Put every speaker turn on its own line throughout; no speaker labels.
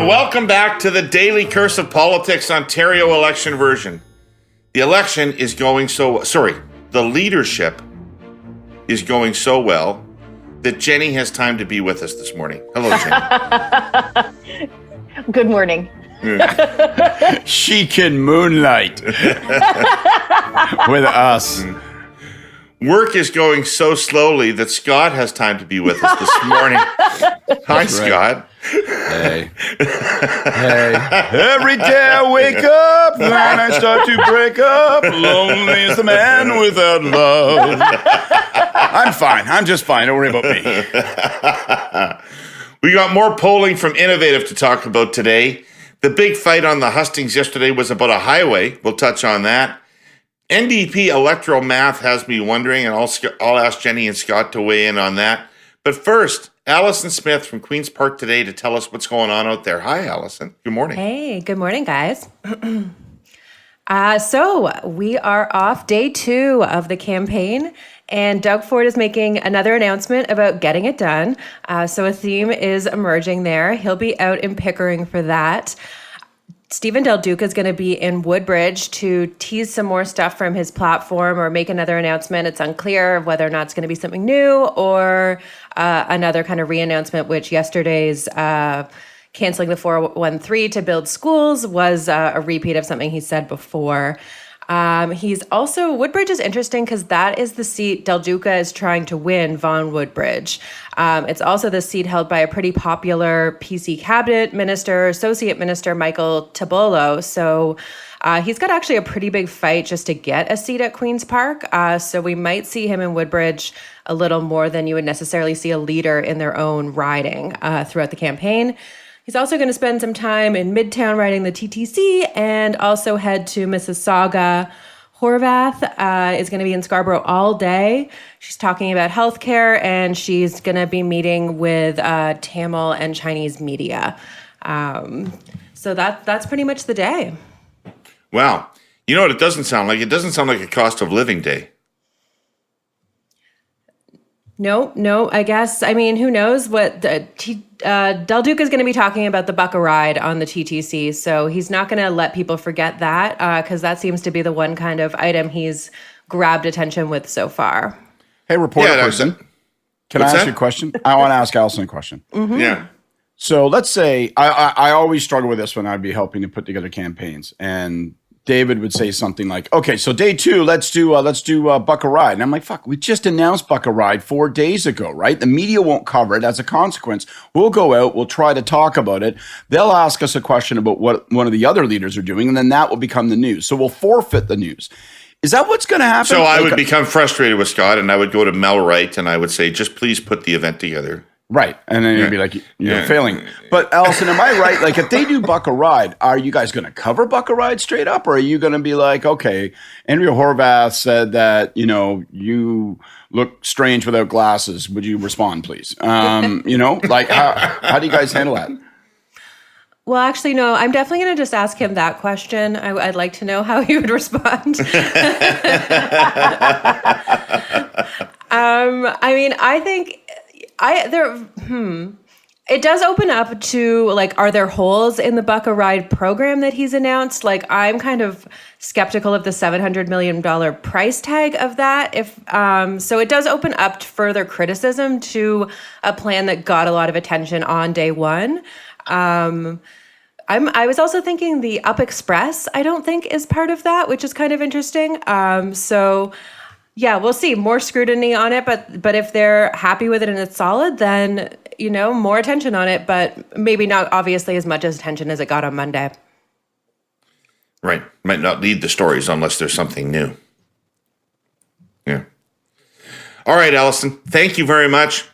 welcome back to the Daily Curse of Politics Ontario election version. The election is going the leadership is going so well that Jenni has time to be with us this morning. Hello, Jenni.
Good morning.
She can moonlight with us.
Work is going so slowly that Scott has time to be with us this morning. Hi, Scott.
Hey. Every day I wake up, then I start to break up. Lonely is the man without love. I'm fine. I'm just fine. Don't worry about me.
We got more polling from Innovative to talk about today. The big fight on the hustings yesterday was about a highway. We'll touch on that. NDP electoral math has me wondering, and I'll ask Jenni and Scott to weigh in on that. But first, Allison Smith from Queen's Park Today to tell us what's going on out there. Hi, Allison. Good morning.
Hey, good morning, guys. So we are off day 2 of the campaign, and Doug Ford is making another announcement about getting it done. So a theme is emerging there. He'll be out in Pickering for that. Stephen Del Duca is going to be in Woodbridge to tease some more stuff from his platform or make another announcement. It's unclear whether or not it's going to be something new or another kind of re-announcement, which yesterday's canceling the 413 to build schools was a repeat of something he said before. He's also, Woodbridge is interesting because that is the seat Del Duca is trying to win, Vaughan Woodbridge. It's also the seat held by a pretty popular PC cabinet minister, associate minister, Michael Tabolo. So he's got actually a pretty big fight just to get a seat at Queen's Park. So we might see him in Woodbridge a little more than you would necessarily see a leader in their own riding throughout the campaign. He's also going to spend some time in Midtown riding the TTC and also head to Mississauga. Horvath is going to be in Scarborough all day. She's talking about healthcare, and she's going to be meeting with Tamil and Chinese media. So that's pretty much the day.
Wow. You know what it doesn't sound like? It doesn't sound like a cost of living day.
No, I guess. I mean, who knows what Del Duca is going to be talking about the Buck a Ride on the TTC. So he's not going to let people forget that because that seems to be the one kind of item he's grabbed attention with so far.
Hey, reporter person. Can I ask you a question? I want to ask Allison a question.
Mm-hmm.
Yeah.
So let's say I always struggle with this when I'd be helping to put together campaigns, and David would say something like, okay, so day 2, let's do Buck a Ride. And I'm like, fuck, we just announced Buck a Ride 4 days ago, right? The media won't cover it. As a consequence, we'll go out, we'll try to talk about it. They'll ask us a question about what one of the other leaders are doing, and then that will become the news. So we'll forfeit the news. Is that what's going to happen?
So I would become frustrated with Scott, and I would go to Mel Wright, and I would say, just please put the event together.
Right. And then you'd be like, you're failing. But Allison, am I right? Like, if they do Buck a Ride, are you guys going to cover Buck a Ride straight up? Or are you going to be like, okay, Andrea Horvath said that, you look strange without glasses. Would you respond, please? How do you guys handle that?
Well, actually, no, I'm definitely going to just ask him that question. I'd like to know how he would respond. I mean, I think it does open up to, like, are there holes in the Buck a Ride program that he's announced? Like, I'm kind of skeptical of the $700 million price tag of that. So it does open up to further criticism to a plan that got a lot of attention on day 1. I was also thinking the Up Express, I don't think is part of that, which is kind of interesting. So yeah, we'll see more scrutiny on it, but if they're happy with it and it's solid, then, more attention on it, but maybe not obviously as much attention as it got on Monday.
Right. Might not lead the stories unless there's something new. Yeah. All right, Allison. Thank you very much.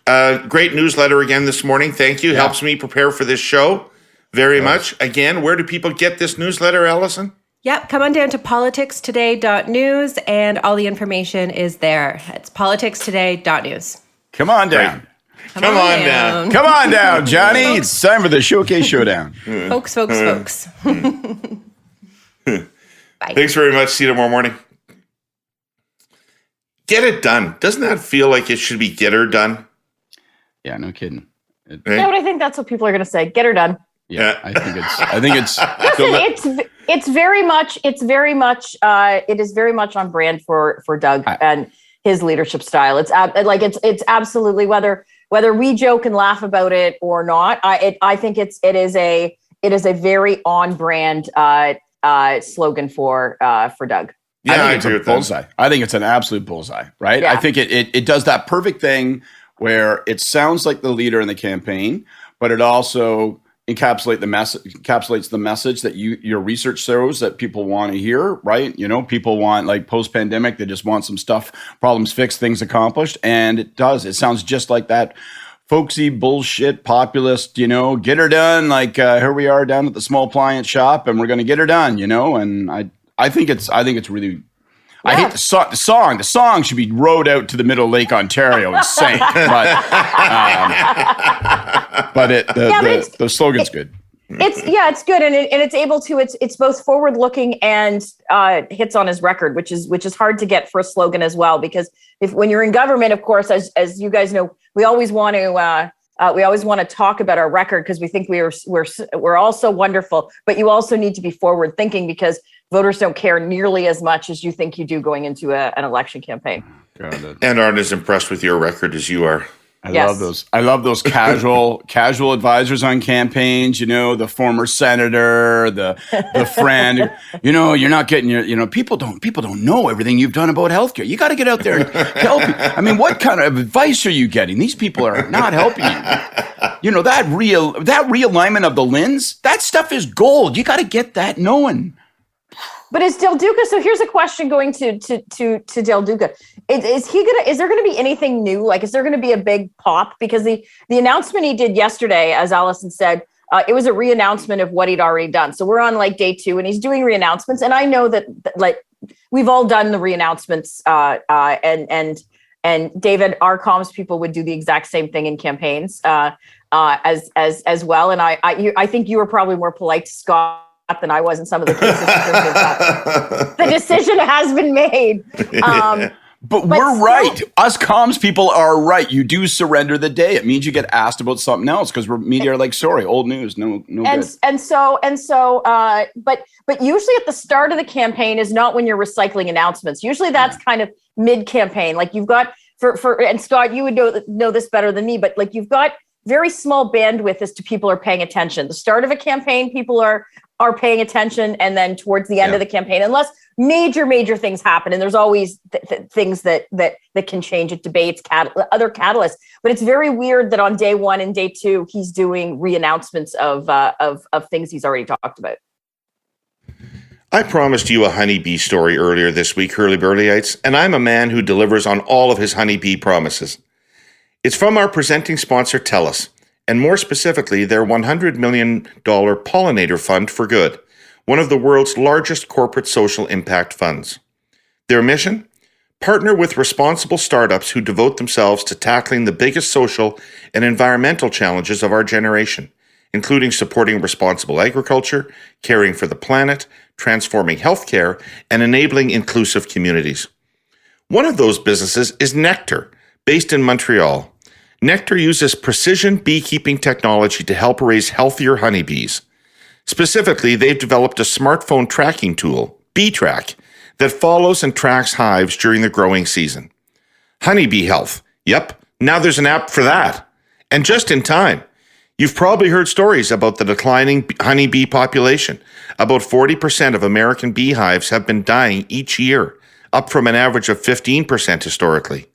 Great newsletter again this morning. Thank you. Yeah. Helps me prepare for this show very much. Again, where do people get this newsletter, Allison?
Yep, come on down to politicstoday.news, and all the information is there. It's politicstoday.news.
Come on down.
Right. Come on down.
Come on down, Johnny. It's time for the Showcase Showdown.
Folks. Bye.
Thanks very much. See you tomorrow morning. Get it done. Doesn't that feel like it should be get her done?
Yeah, no kidding.
Yeah, but I think that's what people are going to say. Get her done.
Yeah, I think it's.
Listen, it's very much it is very much on brand for Doug and his leadership style. It's absolutely whether we joke and laugh about it or not. I think it is a very on brand slogan for Doug.
Yeah,
I think it's a bullseye. I think it's an absolute bullseye, right?
Yeah.
I think it does that perfect thing where it sounds like the leader in the campaign, but it also encapsulates the message that your research shows that people want to hear, right? You know, people want, like, post-pandemic, they just want some stuff, problems fixed, things accomplished, and it does. It sounds just like that folksy bullshit populist, you know, get her done, like here we are down at the small appliance shop and we're going to get her done, you know, and I think it's really. Yeah. I hate the song. The song should be rowed out to the middle of Lake Ontario and sang. But the slogan's good.
It's good, and it's able to. It's both forward looking and hits on his record, which is hard to get for a slogan as well. Because when you're in government, of course, as you guys know, we always want to talk about our record because we think we're all so wonderful. But you also need to be forward thinking because voters don't care nearly as much as you think you do going into an election campaign.
And aren't as impressed with your record as you are.
I love those casual advisors on campaigns, you know, the former senator, the friend, you know, you're not getting people don't know everything you've done about healthcare. You got to get out there and help. I mean, what kind of advice are you getting? These people are not helping you. You know, that realignment of the lens, that stuff is gold. You got to get that knowing.
But is Del Duca? So here's a question going to Del Duca. Is there gonna be anything new? Like, is there gonna be a big pop? Because the announcement he did yesterday, as Allison said, it was a re-announcement of what he'd already done. So we're on like day 2, and he's doing re-announcements. And I know that like we've all done the re-announcements. And David, our comms people would do the exact same thing in campaigns as well. And I think you were probably more polite to Scott than I was in some of the cases. The decision has been made.
But we're right. Us comms people are right. You do surrender the day. It means you get asked about something else because media are like, sorry, old news, no good. But usually at the start of the campaign is not when you're recycling announcements. Usually that's kind of mid-campaign. Like you've got and Scott, you would know this better than me, but like you've got very small bandwidth as to people are paying attention. The start of a campaign, people are paying attention, and then towards the end of the campaign, unless major things happen, and there's always things that can change it, debates, other catalysts. But it's very weird that on day 1 and day 2, he's doing re-announcements of things he's already talked about.
I promised you a honeybee story earlier this week, Herle Burleyites, and I'm a man who delivers on all of his honeybee promises. It's from our presenting sponsor, TELUS, and more specifically, their $100 million Pollinator Fund for Good, one of the world's largest corporate social impact funds. Their mission? Partner with responsible startups who devote themselves to tackling the biggest social and environmental challenges of our generation, including supporting responsible agriculture, caring for the planet, transforming healthcare, and enabling inclusive communities. One of those businesses is Nectar, based in Montreal. Nectar uses precision beekeeping technology to help raise healthier honeybees. Specifically, they've developed a smartphone tracking tool, BeeTrack, that follows and tracks hives during the growing season. Honeybee health. Yep, now there's an app for that. And just in time. You've probably heard stories about the declining honeybee population. About 40% of American beehives have been dying each year, up from an average of 15% historically.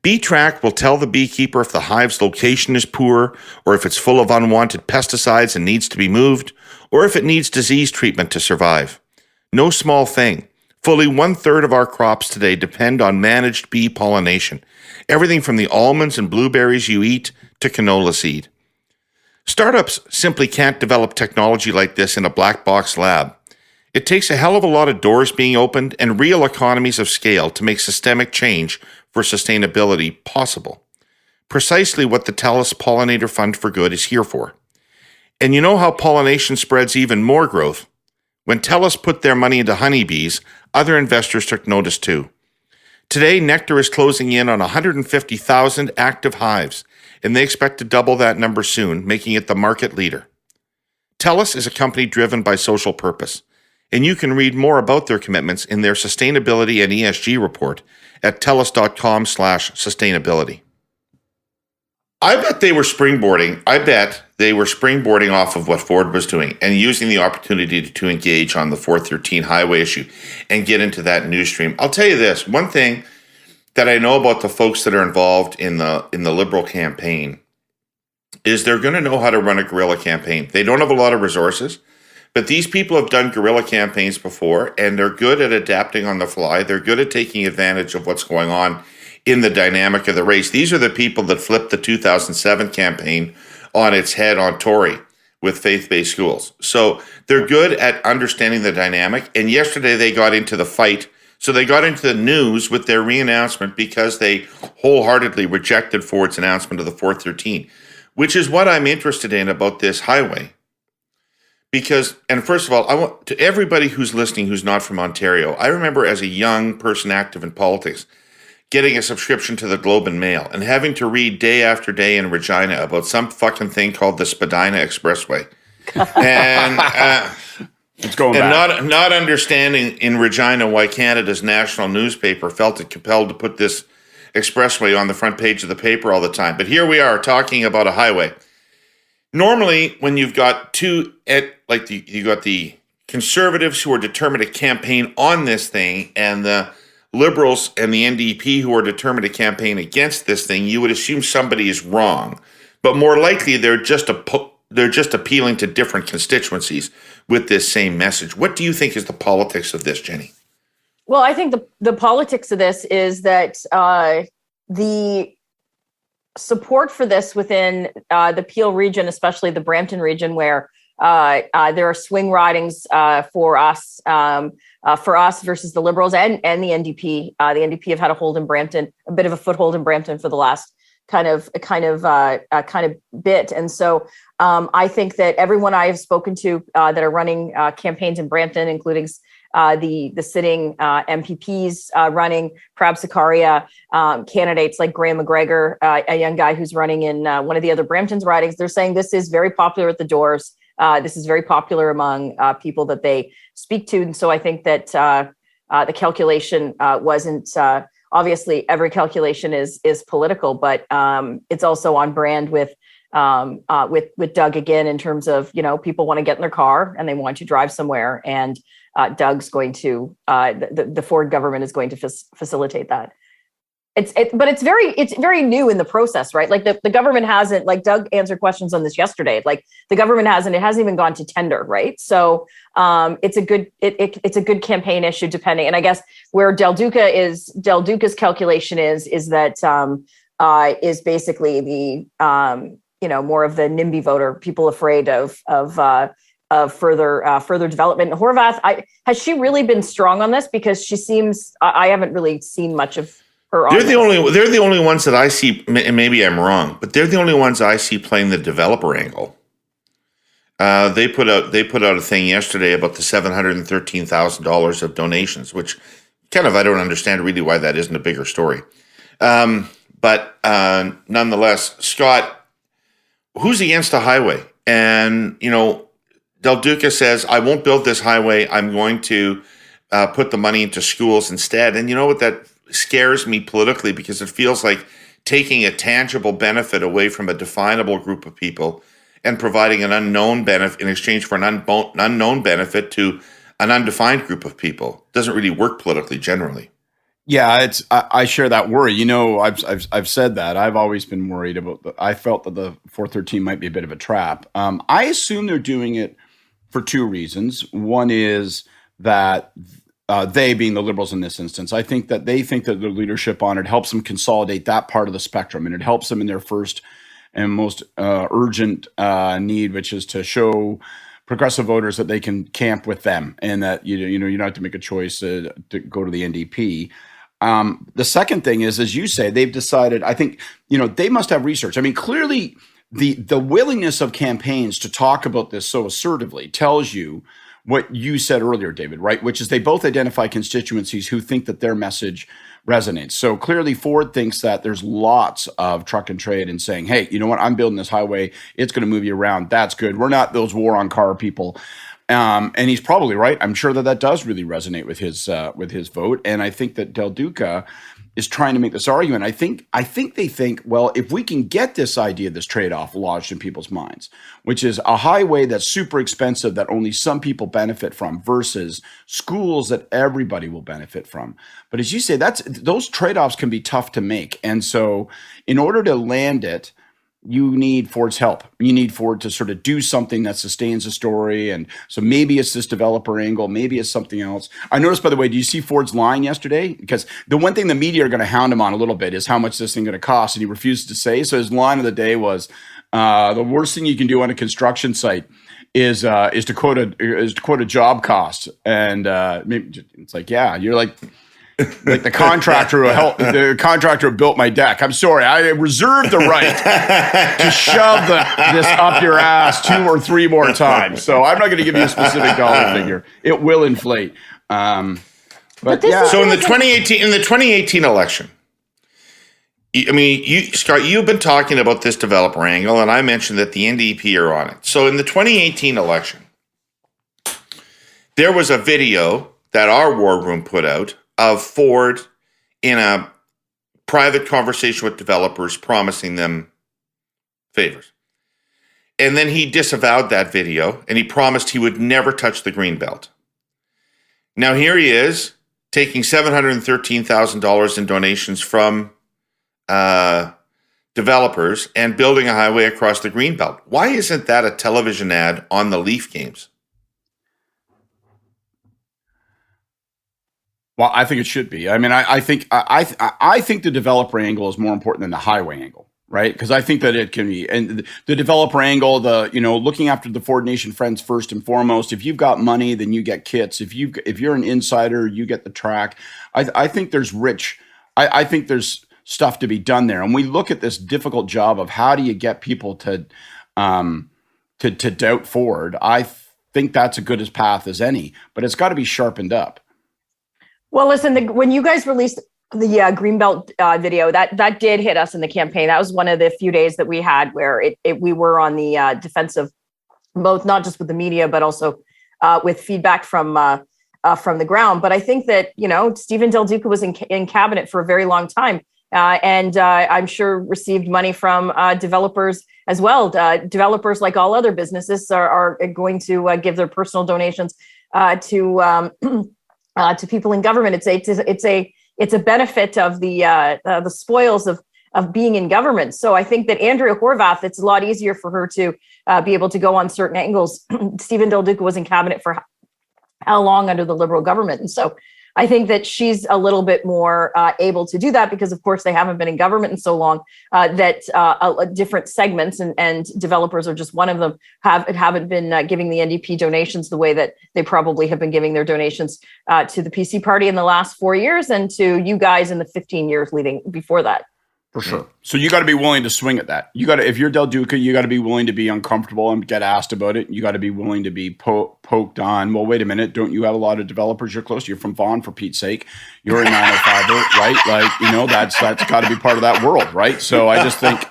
BeeTrack will tell the beekeeper if the hive's location is poor, or if it's full of unwanted pesticides and needs to be moved, or if it needs disease treatment to survive. No small thing. Fully 1/3 of our crops today depend on managed bee pollination. Everything from the almonds and blueberries you eat to canola seed. Startups simply can't develop technology like this in a black box lab. It takes a hell of a lot of doors being opened and real economies of scale to make systemic change for sustainability possible. Precisely what the TELUS Pollinator Fund for Good is here for. And you know how pollination spreads even more growth? When TELUS put their money into honeybees, other investors took notice too. Today, Nectar is closing in on 150,000 active hives, and they expect to double that number soon, making it the market leader. TELUS is a company driven by social purpose, and you can read more about their commitments in their sustainability and ESG report at telus.com/sustainability. I bet they were springboarding off of what Ford was doing and using the opportunity to engage on the 413 highway issue and get into that news stream. I'll tell you this, one thing that I know about the folks that are involved in the Liberal campaign is they're going to know how to run a guerrilla campaign. They don't have a lot of resources, but these people have done guerrilla campaigns before, and they're good at adapting on the fly. They're good at taking advantage of what's going on in the dynamic of the race. These are the people that flipped the 2007 campaign on its head on Tory with faith-based schools. So they're good at understanding the dynamic, and yesterday they got into the fight. So they got into the news with their re-announcement because they wholeheartedly rejected Ford's announcement of the 413. Which is what I'm interested in about this highway. Because, and first of all, I want to everybody who's listening who's not from Ontario, I remember as a young person active in politics, getting a subscription to the Globe and Mail and having to read day after day in Regina about some fucking thing called the Spadina Expressway. And
it's going
and
back.
not understanding in Regina why Canada's national newspaper felt it compelled to put this expressway on the front page of the paper all the time. But here we are talking about a highway. Normally, when you've got you got the Conservatives who are determined to campaign on this thing and the Liberals and the NDP who are determined to campaign against this thing, you would assume somebody is wrong. But more likely, they're just appealing to different constituencies with this same message. What do you think is the politics of this, Jenny?
Well, I think the politics of this is that the support for this within the Peel region, especially the Brampton region, where there are swing ridings for us versus the Liberals and the NDP. The NDP have had a hold in Brampton, a bit of a foothold in Brampton for the last kind of bit, and so I think that everyone I have spoken to that are running campaigns in Brampton, including the sitting MPPs running, Prab Sakaria, candidates like Graham McGregor, a young guy who's running in one of the other Brampton's ridings. They're saying this is very popular at the doors. This is very popular among people that they speak to. And so I think that the calculation wasn't, obviously every calculation is political, but it's also on brand with Doug again, in terms of, people want to get in their car and they want to drive somewhere, and Doug's going to the Ford government is going to facilitate that. But it's very new in the process, right? Like the government hasn't, like Doug answered questions on this yesterday. Like the government hasn't even gone to tender, right? So it's a good campaign issue, depending. And I guess where Del Duca's calculation is that is basically the more of the NIMBY voter, people afraid of further development. Horwath, has she really been strong on this? Because she seems, I haven't really seen much of her. They're
the only ones that I see, and maybe I'm wrong, but they're the only ones I see playing the developer angle. They put out a thing yesterday about the $713,000 of donations, which kind of I don't understand really why that isn't a bigger story. But nonetheless, Scott, who's against a highway? And Del Duca says, I won't build this highway. I'm going to put the money into schools instead. And you know what, that scares me politically, because it feels like taking a tangible benefit away from a definable group of people and providing an unknown benefit in exchange for an unknown benefit to an undefined group of people. It doesn't really work politically generally.
Yeah, I share that worry. I've said that. I've always been worried about I felt that the 413 might be a bit of a trap. I assume they're doing it for two reasons. One is that they, being the Liberals in this instance, I think that they think that their leadership on it helps them consolidate that part of the spectrum, and it helps them in their first and most urgent need, which is to show progressive voters that they can camp with them, and that you don't have to make a choice to go to the NDP. The second thing is, as you say, they've decided. I think they must have research. I mean, clearly, the willingness of campaigns to talk about this so assertively tells you what you said earlier, David, right? Which is they both identify constituencies who think that their message resonates. So clearly Ford thinks that there's lots of truck and trade and saying, hey, you know what? I'm building this highway. It's going to move you around. That's good. We're not those war on car people. And he's probably right. I'm sure that does really resonate with his vote. And I think that Del Duca is trying to make this argument. I think they think, well, if we can get this idea, this trade-off lodged in people's minds, which is a highway that's super expensive that only some people benefit from versus schools that everybody will benefit from. But as you say, those trade-offs can be tough to make. And so in order to land it, you need Ford's help. You need Ford to sort of do something that sustains a story. And so maybe it's this developer angle, maybe it's something else. I noticed, by the way, do you see Ford's line yesterday? Because the one thing the media are going to hound him on a little bit is how much this thing going to cost. And he refuses to say. So his line of the day was, the worst thing you can do on a construction site is to quote a job cost. And maybe it's like, yeah, you're like the contractor who built my deck. I'm sorry, I reserve the right to shove this up your ass 2 or 3 more times. So I'm not going to give you a specific dollar figure. It will inflate. But yeah.
So in the 2018 election, I mean, Scott, you've been talking about this developer angle, and I mentioned that the NDP are on it. So in the 2018 election, there was a video that our war room put out of Ford in a private conversation with developers promising them favors. And then he disavowed that video and he promised he would never touch the Greenbelt. Now here he is taking $713,000 in donations from developers and building a highway across the Greenbelt. Why isn't that a television ad on the Leaf games?
Well, I think it should be. I mean, I think the developer angle is more important than the highway angle, right? Because I think that it can be, and the developer angle, looking after the Ford Nation friends first and foremost. If you've got money, then you get kits. If you're an insider, you get the track. I think there's I think there's stuff to be done there, and we look at this difficult job of how do you get people to doubt Ford. I think that's a good as path as any, but it's got to be sharpened up.
Well, listen, when you guys released the Greenbelt video, that did hit us in the campaign. That was one of the few days that we had where we were on the defensive, both not just with the media, but also with feedback from the ground. But I think that, Stephen Del Duca was in cabinet for a very long time. And I'm sure received money from developers as well. Developers, like all other businesses, are going to give their personal donations to people in government. It's a benefit of the spoils of being in government. So I think that Andrea Horwath, it's a lot easier for her to be able to go on certain angles. Stephen Del Duca was in cabinet for how long under the Liberal government, and so I think that she's a little bit more able to do that because, of course, they haven't been in government in so long that different segments and developers are just one of them haven't been giving the NDP donations the way that they probably have been giving their donations to the PC party in the last 4 years and to you guys in the 15 years leading before that.
For sure. So you got to be willing to swing at that. If you're Del Duca, you got to be willing to be uncomfortable and get asked about it. You got to be willing to be poked on. Well, wait a minute. Don't you have a lot of developers you're close to? You're from Vaughan, for Pete's sake. You're a 905er, right? Like, that's got to be part of that world, right? So I think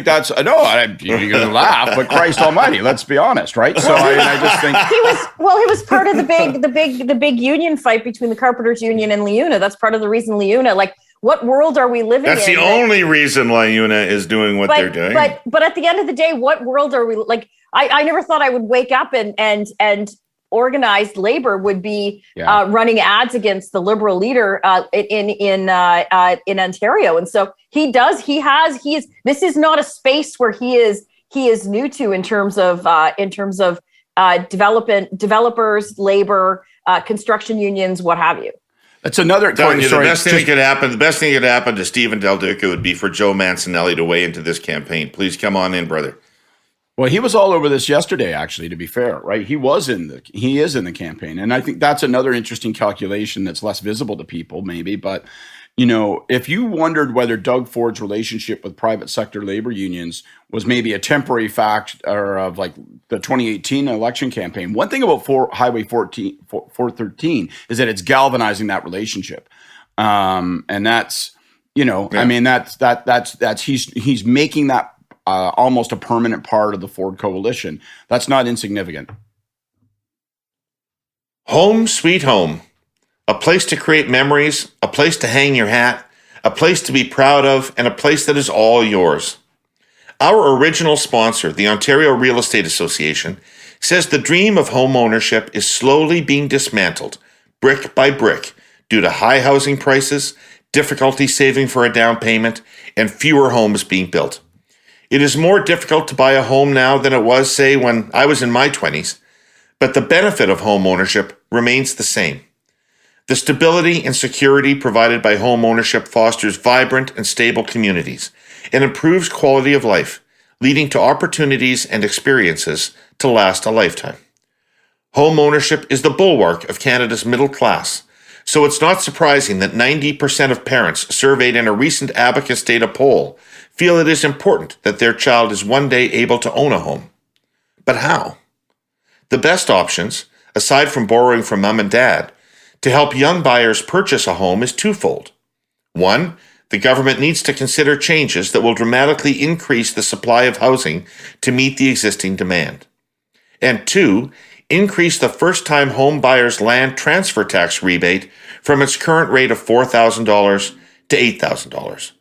that's, you're going to laugh, but Christ almighty, let's be honest, right? So I just think.
He was part of the big union fight between the Carpenters Union and LiUNA. That's part of the reason LiUNA, what world are we living in?
That's the only reason LiUNA is doing what they're doing.
But at the end of the day, what world are we like? I never thought I would wake up and organized labor would be running ads against the Liberal leader in Ontario, and so he does. This is not a space where he is new to in terms of developers, labor, construction unions, what have you.
That's another.
The best thing that could happen to Stephen Del Duca would be for Joe Mancinelli to weigh into this campaign. Please come on in, brother.
Well, he was all over this yesterday, actually, to be fair, right? He is in the campaign. And I think that's another interesting calculation that's less visible to people, maybe. But, if you wondered whether Doug Ford's relationship with private sector labor unions was maybe a temporary factor of like the 2018 election campaign, one thing about Highway 413 is that it's galvanizing that relationship. And that's, I mean, that's he's making that almost a permanent part of the Ford coalition. That's not insignificant.
Home sweet home. A place to create memories, a place to hang your hat, a place to be proud of, and a place that is all yours. Our original sponsor, the Ontario Real Estate Association, says the dream of home ownership is slowly being dismantled, brick by brick, due to high housing prices, difficulty saving for a down payment, and fewer homes being built. It is more difficult to buy a home now than it was, say, when I was in my 20s, but the benefit of home ownership remains the same. The stability and security provided by home ownership fosters vibrant and stable communities and improves quality of life, leading to opportunities and experiences to last a lifetime. Home ownership is the bulwark of Canada's middle class, so it's not surprising that 90% of parents surveyed in a recent Abacus data poll feel it is important that their child is one day able to own a home. But how? The best options, aside from borrowing from mom and dad, to help young buyers purchase a home is twofold. One, the government needs to consider changes that will dramatically increase the supply of housing to meet the existing demand. And two, increase the first-time home buyer's land transfer tax rebate from its current rate of $4,000 to $8,000.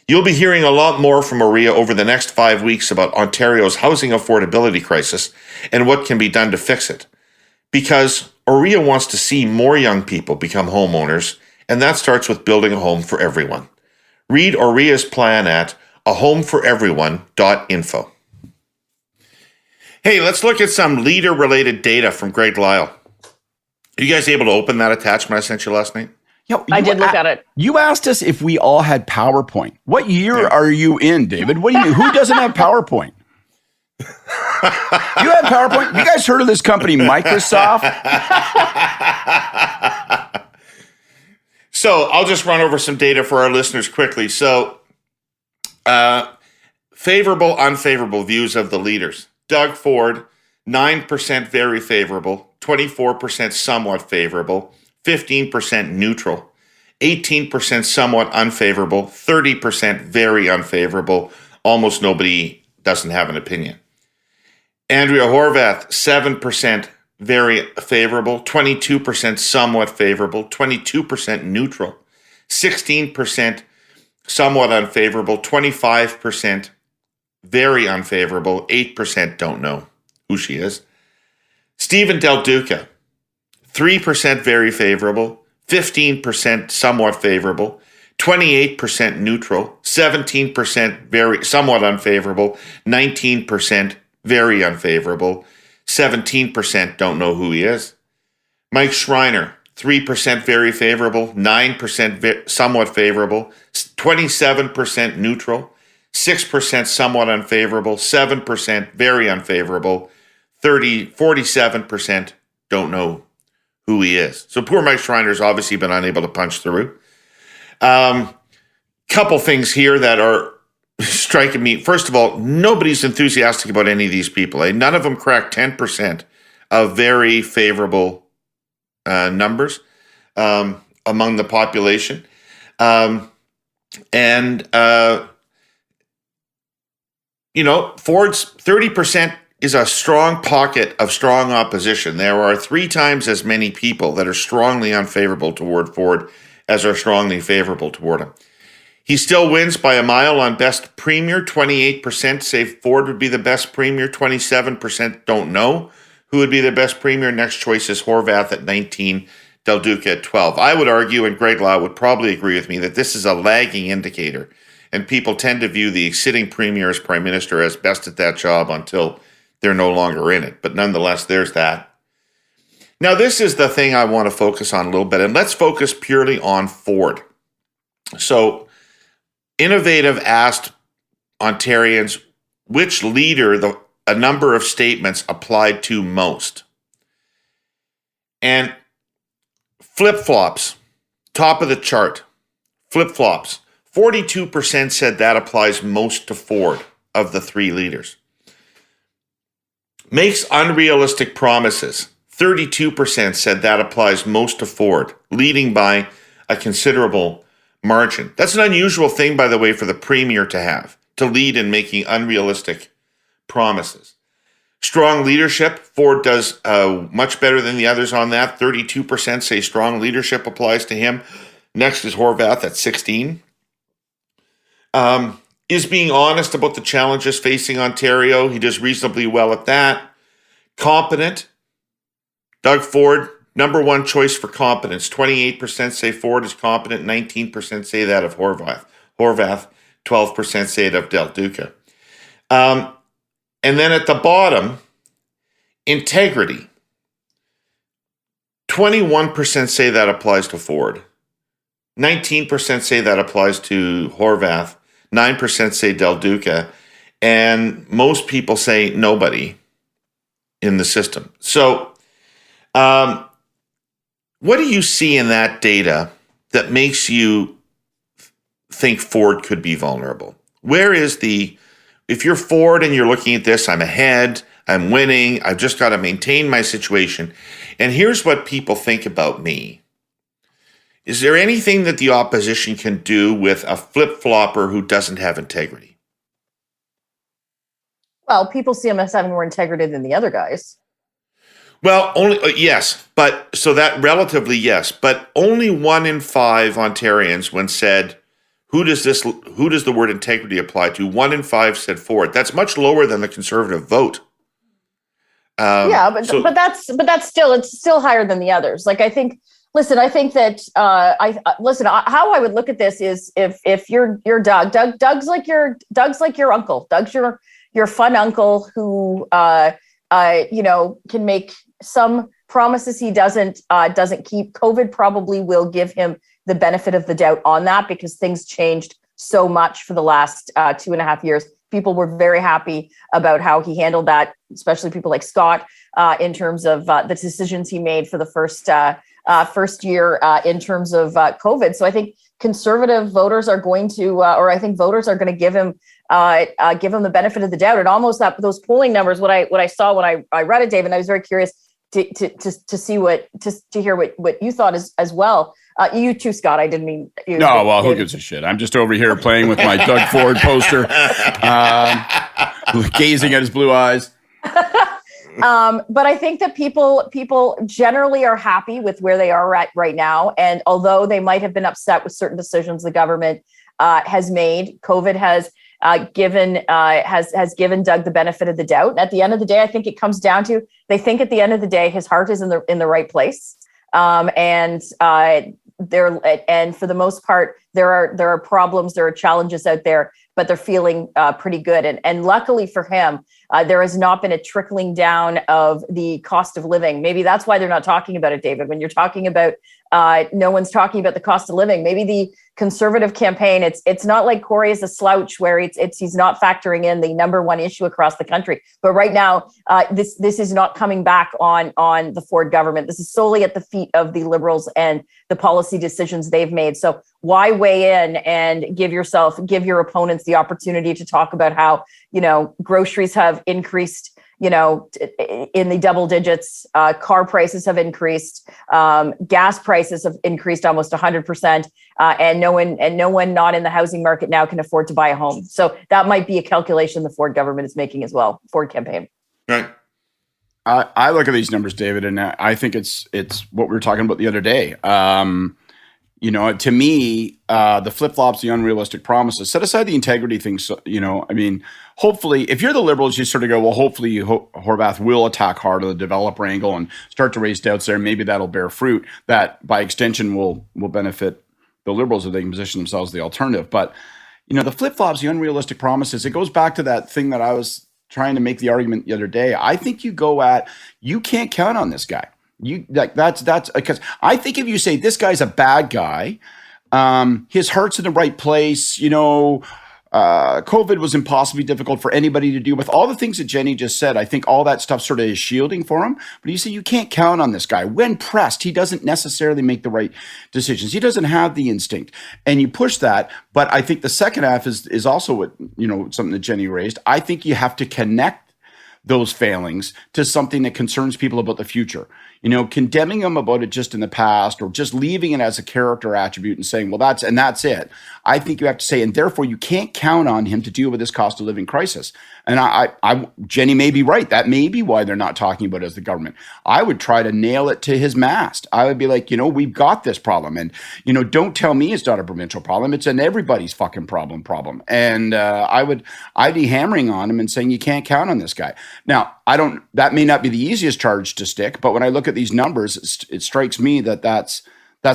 You'll be hearing a lot more from Maria over the next 5 weeks about Ontario's housing affordability crisis and what can be done to fix it. Because Aurea wants to see more young people become homeowners, and that starts with building a home for everyone. Read Aurea's plan at ahomeforeveryone.info. Hey, let's look at some leader-related data from Greg Lyle. Are you guys able to open that attachment I sent you last night?
I did look at it.
You asked us if we all had PowerPoint. What year are you in, David? What do you mean? Who doesn't have PowerPoint? You have PowerPoint? You guys heard of this company, Microsoft?
So I'll just run over some data for our listeners quickly. So favorable, unfavorable views of the leaders. Doug Ford, 9% very favorable, 24% somewhat favorable, 15% neutral, 18% somewhat unfavorable, 30% very unfavorable. Almost nobody doesn't have an opinion. Andrea Horvath, 7% very favorable, 22% somewhat favorable, 22% neutral, 16% somewhat unfavorable, 25% very unfavorable, 8% don't know who she is. Stephen Del Duca, 3% very favorable, 15% somewhat favorable, 28% neutral, 17% very somewhat unfavorable, 19% very unfavorable, 17% don't know who he is. Mike Schreiner, 3% very favorable, 9% somewhat favorable, 27% neutral, 6% somewhat unfavorable, 7% very unfavorable, 47% don't know who he is. So poor Mike Schreiner's obviously been unable to punch through. Couple things here that are striking me. First of all, nobody's enthusiastic about any of these people. None of them cracked 10% of very favorable numbers among the population. Ford's 30% is a strong pocket of strong opposition. There are 3 times as many people that are strongly unfavorable toward Ford as are strongly favorable toward him. He still wins by a mile on best premier. 28% say Ford would be the best premier. 27% don't know who would be the best premier. Next choice is Horvath at 19, Del Duca at 12. I would argue, and Greg Lyle would probably agree with me, that this is a lagging indicator, and people tend to view the sitting premier as prime minister as best at that job until they're no longer in it. But nonetheless, there's that. Now, this is the thing I want to focus on a little bit, and let's focus purely on Ford. So, Innovative asked Ontarians which leader a number of statements applied to most. And flip-flops, top of the chart. Flip-flops. 42% said that applies most to Ford of the three leaders. Makes unrealistic promises. 32% said that applies most to Ford, leading by a considerable margin. That's an unusual thing, by the way, for the premier to have, to lead in making unrealistic promises. Strong leadership. Ford does much better than the others on that. 32% say strong leadership applies to him. Next is Horwath at 16%. Is being honest about the challenges facing Ontario. He does reasonably well at that. Competent. Doug Ford, number one choice for competence. 28% say Ford is competent. 19% say that of Horwath. 12% say it of Del Duca. And then at the bottom, integrity. 21% say that applies to Ford. 19% say that applies to Horwath. 9% say Del Duca. And most people say nobody in the system. So what do you see in that data that makes you think Ford could be vulnerable? Where is if you're Ford and you're looking at this, I'm ahead, I'm winning, I've just got to maintain my situation. And here's what people think about me. Is there anything that the opposition can do with a flip-flopper who doesn't have integrity?
Well, people see him as having more integrity than the other guys.
Well, only yes, but so that relatively yes, but only 1 in 5 Ontarians, when said, who does the word integrity apply to? 1 in 5 said Ford. That's much lower than the Conservative vote.
But that's still higher than the others. Like I think that how I would look at this is if you're Doug's like your uncle. Doug's your fun uncle who can make some promises he doesn't keep. COVID probably will give him the benefit of the doubt on that because things changed so much for the last 2.5 years. People were very happy about how he handled that, especially people like Scott, in terms of the decisions he made for the first year in terms of COVID. So I think Conservative voters are going to, or I think voters are going to give him the benefit of the doubt. And almost those polling numbers, what I saw when I read it, David, and I was very curious to hear what you thought as well. You too, Scott. I didn't mean you.
No, well, who gives a shit? I'm just over here playing with my Doug Ford poster, gazing at his blue eyes.
But I think that people generally are happy with where they are at right now. And although they might have been upset with certain decisions the government has made, COVID has given Doug the benefit of the doubt. And at the end of the day, I think it comes down to they think at the end of the day his heart is in the right place. And for the most part, there are problems, there are challenges out there, but they're feeling pretty good. And luckily for him, there has not been a trickling down of the cost of living. Maybe that's why they're not talking about it, David. When you're talking about no one's talking about the cost of living, maybe the Conservative campaign, it's not like Corey is a slouch where he's not factoring in the number one issue across the country. But right now, this is not coming back on the Ford government. This is solely at the feet of the Liberals and the policy decisions they've made. So why weigh in and give your opponents the opportunity to talk about how, groceries have increased, in the double digits, car prices have increased, gas prices have increased almost 100%, and no one not in the housing market now can afford to buy a home. So that might be a calculation the Ford government is making as well, Ford campaign.
Right.
I look at these numbers, David, and I think it's what we were talking about the other day. To me, the flip-flops, the unrealistic promises, set aside the integrity thing. So, hopefully, if you're the Liberals, you sort of go, well, hopefully Horwath will attack hard on the developer angle and start to raise doubts there. Maybe that'll bear fruit. That, by extension, will benefit the Liberals if they can position themselves as the alternative. But, the flip-flops, the unrealistic promises, it goes back to that thing that I was trying to make the argument the other day. I think you can't count on this guy. That's because I think if you say this guy's a bad guy, his heart's in the right place, COVID was impossibly difficult for anybody to deal with. All the things that Jenni just said, I think all that stuff sort of is shielding for him. But you say you can't count on this guy. When pressed, he doesn't necessarily make the right decisions. He doesn't have the instinct. And you push that. But I think the second half is also what, something that Jenni raised. I think you have to connect those failings to something that concerns people about the future. Condemning them about it just in the past or just leaving it as a character attribute and saying, well, that's it. I think you have to say, and therefore you can't count on him to deal with this cost of living crisis. And Jenni may be right. That may be why they're not talking about it as the government. I would try to nail it to his mast. I would be like, we've got this problem. And, don't tell me it's not a provincial problem. It's an everybody's fucking problem. And I'd be hammering on him and saying, you can't count on this guy. Now, that may not be the easiest charge to stick, but when I look at these numbers, it strikes me that that's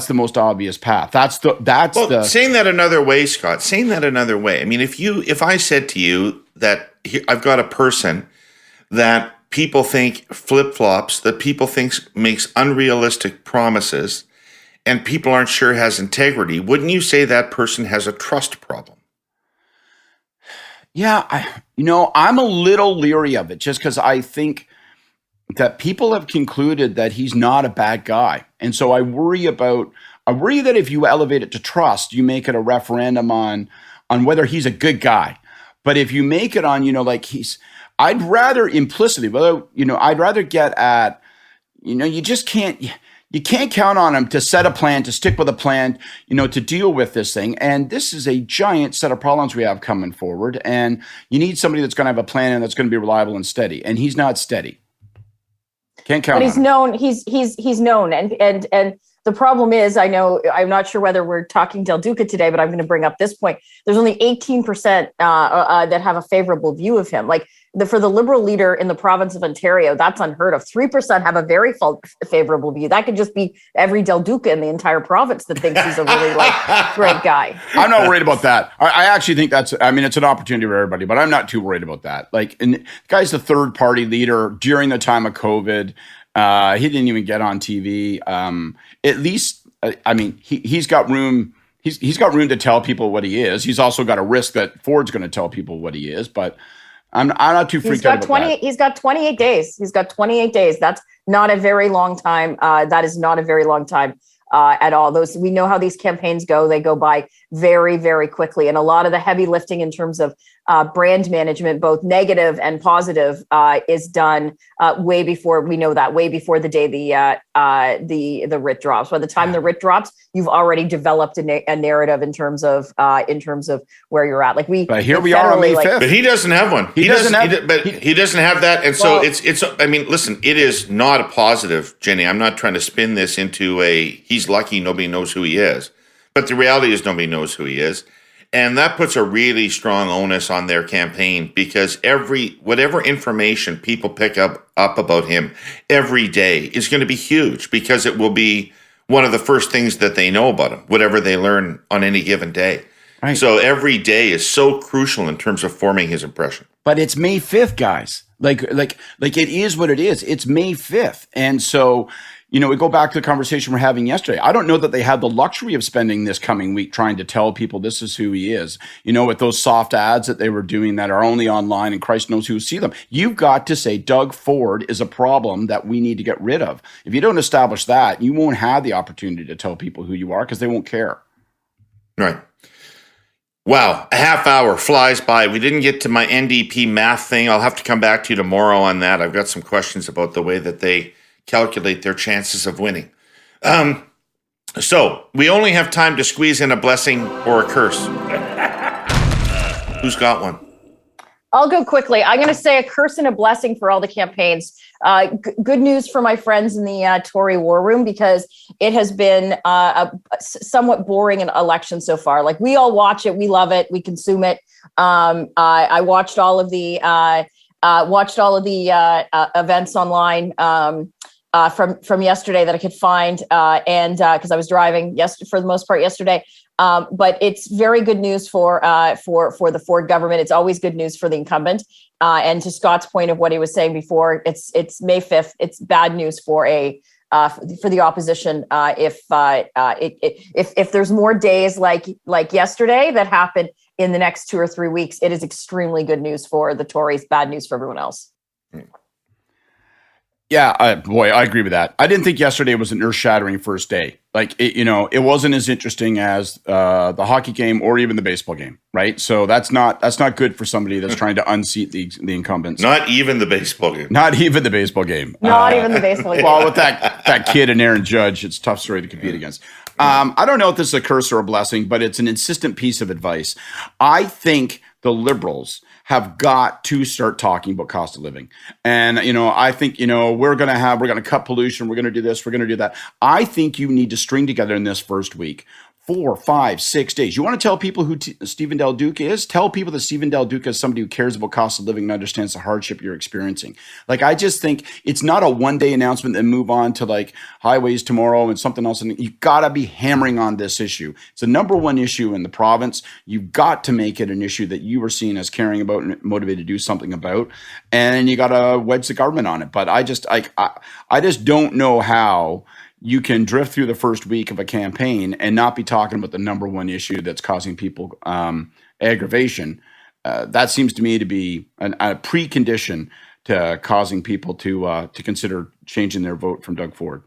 the most obvious path.
Saying that another way, Scott, I mean, if I said to you that I've got a person that people think flip-flops, that people think makes unrealistic promises, and people aren't sure has integrity, wouldn't you say that person has a trust problem?
Yeah, I'm a little leery of it just because I think that people have concluded that he's not a bad guy. And so I worry that if you elevate it to trust, you make it a referendum on whether he's a good guy. But if you make it on, I'd rather implicitly, I'd rather get at, you can't count on him to set a plan, to stick with a plan, to deal with this thing. And this is a giant set of problems we have coming forward. And you need somebody that's going to have a plan and that's going to be reliable and steady. And he's not steady. Can't count on him.
But he's known. And the problem is, I'm not sure whether we're talking Del Duca today, but I'm going to bring up this point. There's only 18% that have a favorable view of him. For the Liberal leader in the province of Ontario, that's unheard of. 3% have a very favorable view. That could just be every Del Duca in the entire province that thinks he's a really great guy.
I'm not worried about that. I actually think it's an opportunity for everybody, but I'm not too worried about that. And the guy's the third party leader during the time of COVID. He didn't even get on TV. At least, he's got room. He's got room to tell people what he is. He's also got a risk that Ford's going to tell people what he is. But I'm not too freaked out about that.
He's got 28 days. That's not a very long time. That is not a very long time at all. We know how these campaigns go. They go by very, very quickly. And a lot of the heavy lifting in terms of brand management, both negative and positive, is done way before the day the writ drops. By the time the writ drops, you've already developed a narrative in terms of where you're at.
But here we are on May 5th.
But he doesn't have one. He doesn't have that. And so listen, it is not a positive, Jenni. I'm not trying to spin this into he's lucky nobody knows who he is. But the reality is nobody knows who he is. And that puts a really strong onus on their campaign because whatever information people pick up about him every day is going to be huge because it will be one of the first things that they know about him, whatever they learn on any given day. Right. So every day is so crucial in terms of forming his impression.
But it's May 5th, guys. Like it is what it is. It's May 5th. And so, we go back to the conversation we're having yesterday. I don't know that they have the luxury of spending this coming week trying to tell people this is who he is, with those soft ads that they were doing that are only online and Christ knows who see them. You've got to say Doug Ford is a problem that we need to get rid of. If you don't establish that, you won't have the opportunity to tell people who you are because they won't care.
Right. Wow, a half hour flies by. We didn't get to my NDP math thing. I'll have to come back to you tomorrow on that. I've got some questions about the way that they calculate their chances of winning. So we only have time to squeeze in a blessing or a curse. Who's got one?
I'll go quickly. I'm going to say a curse and a blessing for all the campaigns. Good news for my friends in the Tory war room because it has been a somewhat boring election so far. We all watch it, we love it, we consume it. I watched all of the events online from yesterday that I could find, and because I was driving for the most part yesterday. But it's very good news for the Ford government. It's always good news for the incumbent. And to Scott's point of what he was saying before, it's May 5th. It's bad news for the opposition. If there's more days like yesterday that happen in the next 2 or 3 weeks, it is extremely good news for the Tories, bad news for everyone else.
Yeah, I agree with that. I didn't think yesterday was an earth-shattering first day. Like, it wasn't as interesting as the hockey game or even the baseball game, right? So that's not good for somebody that's trying to unseat the incumbents.
Not even the baseball game.
Not even the baseball game.
Not even the baseball game.
Well, with that kid and Aaron Judge, it's a tough story to compete against. I don't know if this is a curse or a blessing, but it's an insistent piece of advice. I think the Liberals have got to start talking about cost of living. And, I think, we're going to cut pollution. We're going to do this. We're going to do that. I think you need to string together in this first week 4, 5, 6 days. You want to tell people who Stephen Del Duca is? Tell people that Stephen Del Duca is somebody who cares about cost of living and understands the hardship you're experiencing. Like, I just think it's not a one-day announcement and move on to like highways tomorrow and something else. And you got to be hammering on this issue. It's the number one issue in the province. You've got to make it an issue that you are seen as caring about and motivated to do something about. And you got to wedge the government on it. But I just don't know how you can drift through the first week of a campaign and not be talking about the number one issue that's causing people aggravation. That seems to me to be a precondition to causing people to consider changing their vote from Doug Ford.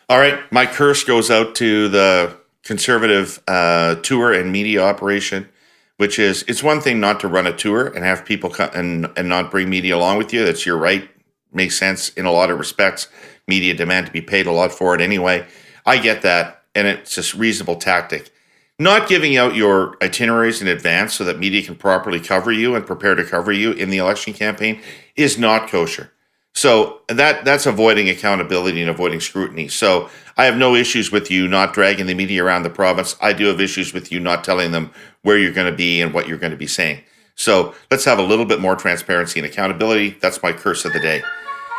All right, my curse goes out to the Conservative tour and media operation, which is, it's one thing not to run a tour and have people come and not bring media along with you. That's your right. Makes sense in a lot of respects. Media demand to be paid a lot for it anyway. I get that, and it's just reasonable tactic. Not giving out your itineraries in advance so that media can properly cover you and prepare to cover you in the election campaign is not kosher. So that's avoiding accountability and avoiding scrutiny. So I have no issues with you not dragging the media around the province. I do have issues with you not telling them where you're going to be and what you're going to be saying. So let's have a little bit more transparency and accountability. That's my curse of the day.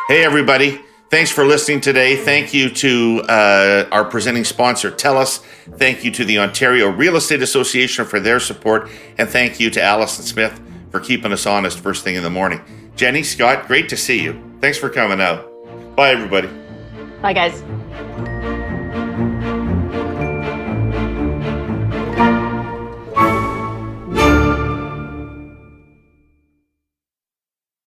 Hey, everybody. Thanks for listening today. Thank you to our presenting sponsor, TELUS. Thank you to the Ontario Real Estate Association for their support. And thank you to Allison Smith for keeping us honest first thing in the morning. Jenni, Scott, great to see you. Thanks for coming out. Bye, everybody.
Bye, guys.